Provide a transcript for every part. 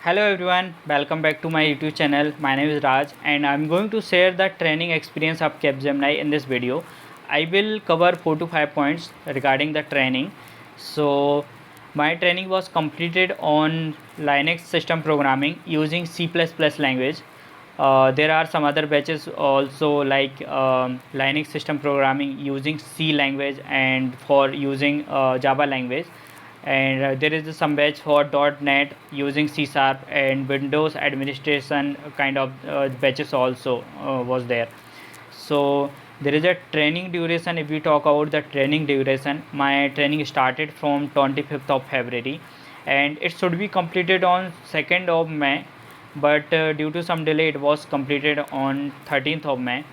Hello everyone, welcome back to my YouTube channel. My name is Raj and I'm going to share the training experience of CAPGEMINI in this video. I will cover 4 to 5 points regarding the training. So my training was completed on Linux system programming using C++ language. There are some other batches also like Linux system programming using C language and for using Java language, and there is some batch for .NET using C Sharp and Windows administration kind of batches also was there. So there is a training duration. If we talk about the training duration, my training started from 25th of February and it should be completed on 2nd of May, but due to some delay it was completed on 13th of May.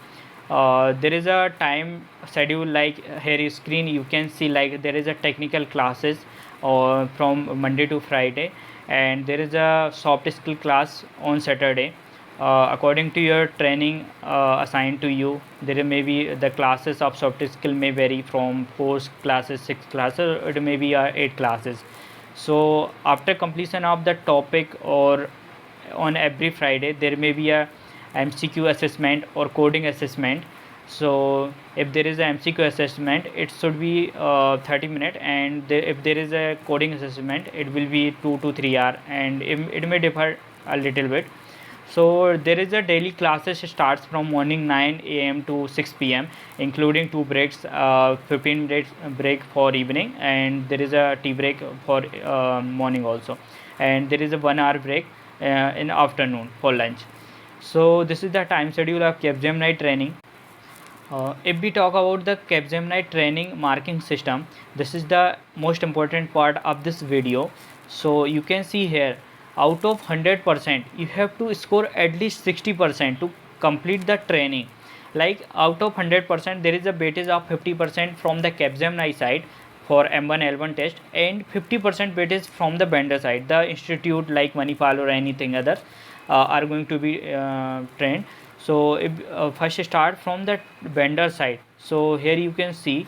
There is a time schedule, like here is screen you can see, like there is a technical classes from Monday to Friday, and there is a soft skill class on Saturday. According to your training assigned to you, there may be the classes of soft skill may vary from 4 classes, 6 classes, it may be 8 classes. So after completion of the topic, or on every Friday, there may be a MCQ assessment or coding assessment. So if there is a MCQ assessment, it should be 30 minutes, and if there is a coding assessment, it will be 2 to 3 hours, and it may differ a little bit. So there is a daily classes starts from morning 9 a.m. to 6 p.m., including 2 breaks, 15 minutes break for evening, and there is a tea break for morning also, and there is a 1 hour break in afternoon for lunch. So this is the time schedule of CAPGEMINI training. If we talk about the CAPGEMINI training marking system, this is the most important part of this video. So you can see here, out of 100% you have to score at least 60% to complete the training. Like out of 100% there is a weightage of 50% from the CAPGEMINI side for M1 L1 test, and 50% weightage from the vendor side. The institute like Manipal or anything other are going to be trained. So if first start from the vendor side, so here you can see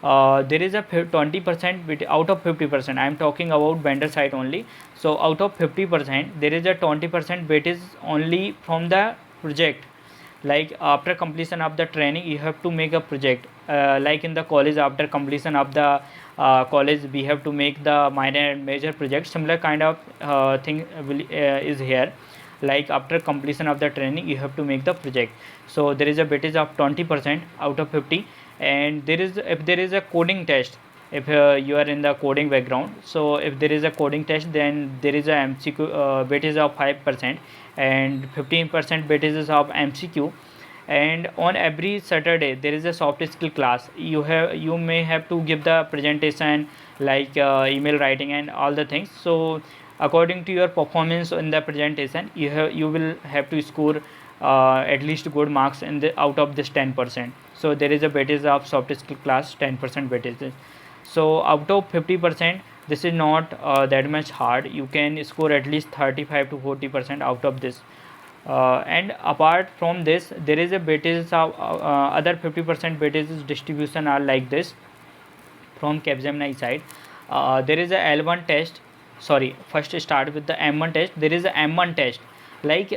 there is a 20% out of 50%. I am talking about vendor side only. So out of 50% there is a 20% weightage only from the project. Like after completion of the training you have to make a project, like in the college after completion of the college we have to make the minor and major project. Similar kind of thing is here, like after completion of the training you have to make the project. So there is a weightage of 20% out of 50, and there is, if there is a coding test, if you are in the coding background, so if there is a coding test, then there is a MCQ weightage of 5% and 15% weightage of MCQ. And on every Saturday there is a soft skill class. You may have to give the presentation, like email writing and all the things. So according to your performance in the presentation, you will have to score at least good marks in the out of this 10%. So there is a weightage of soft skill class 10% weightage. So out of 50%, this is not that much hard. You can score at least 35 to 40% out of this. And apart from this, there is a weightage of other 50% weightage distribution are like this from CAPGEMINI side. There is a L1 test. Sorry, first start with the M1 test. There is a M1 test. Like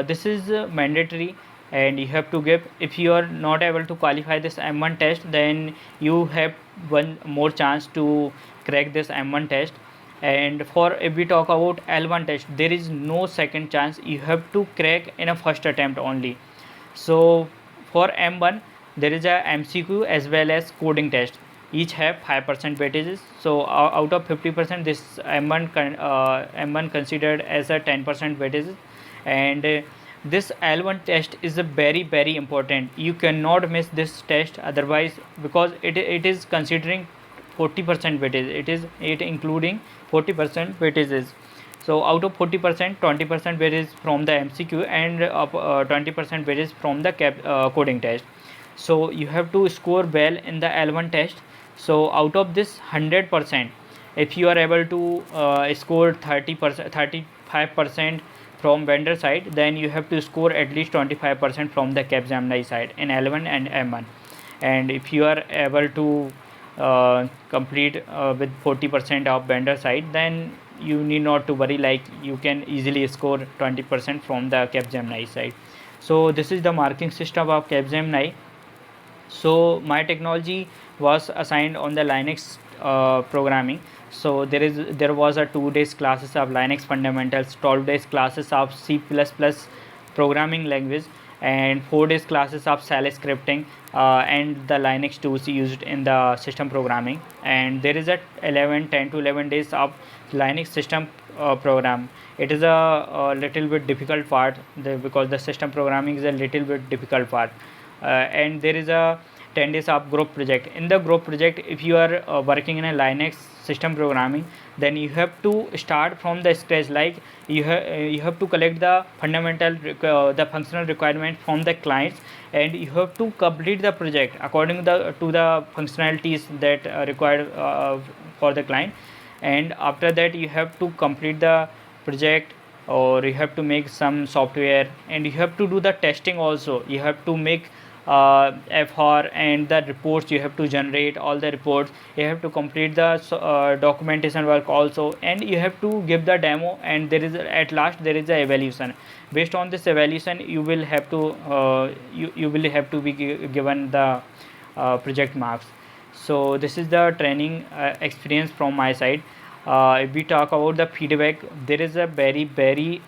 this is mandatory, and you have to give. If you are not able to qualify this M1 test, then you have one more chance to crack this M1 test. And for if we talk about L1 test, there is no second chance. You have to crack in a first attempt only. So for M1 there is a MCQ as well as coding test. Each have 5% weightages. So out of 50%, this M1 considered as a 10% weightage. And this L1 test is a very important. You cannot miss this test otherwise, because it is considering 40% weightage. It including 40% weightages. So out of 40%, 20% weightage from the MCQ, and 20% weightage from the coding test. So you have to score well in the L1 test. So out of this 100%, if you are able to score 30%, 35% from vendor side, then you have to score at least 25% from the CAPGEMINI side in L1 and M1. And if you are able to complete with 40% of vendor side, then you need not to worry, like you can easily score 20% from the Capgemini side. So this is the marking system of Capgemini. So my technology was assigned on the Linux programming. So there was a 2 days classes of Linux fundamentals, 12 days classes of C++ programming language, and 4 days classes of shell scripting and the Linux tools used in the system programming. And there is a 10 to 11 days of Linux system program. It is a little bit difficult part, because the system programming is a little bit difficult part. And there is a 10 days of group project. In the group project, if you are working in a Linux system programming, then you have to start from the scratch. Like you have to collect the fundamental the functional requirement from the clients, and you have to complete the project according to the functionalities that are required for the client. And after that, you have to complete the project, or you have to make some software, and you have to do the testing also. You have to make FR, and the reports you have to generate all the reports. You have to complete the documentation work also, and you have to give the demo. And there is at last there is a evaluation. Based on this evaluation, you will have to you will have to be given the project marks. So this is the training experience from my side. If we talk about the feedback, there is a very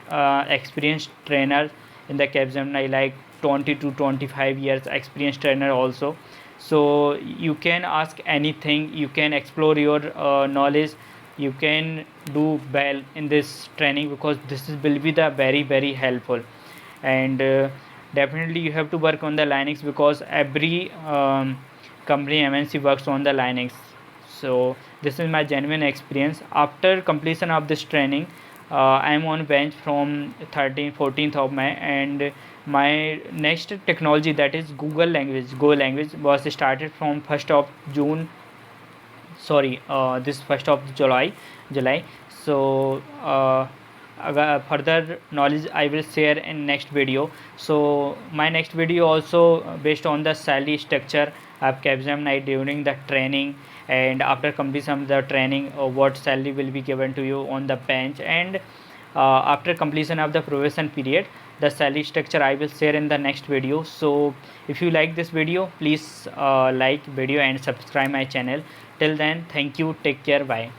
experienced trainer in the Capgemini, like 20 to 25 years experienced trainer also. So you can ask anything, you can explore your knowledge, you can do well in this training, because this will be the very helpful. And definitely you have to work on the Linux, because every company MNC works on the Linux. So this is my genuine experience. After completion of this training, I am on bench from 14th of May, and my next technology, that is Google language, Go language, was started from 1st of June. Sorry, this 1st of July. So further knowledge I will share in next video. So my next video also based on the salary structure of Capgemini during the training, and after completion of the training, what salary will be given to you on the bench, and after completion of the probation period, the salary structure I will share in the next video. So if you like this video, please like video and subscribe my channel. Till then, thank you, take care, bye.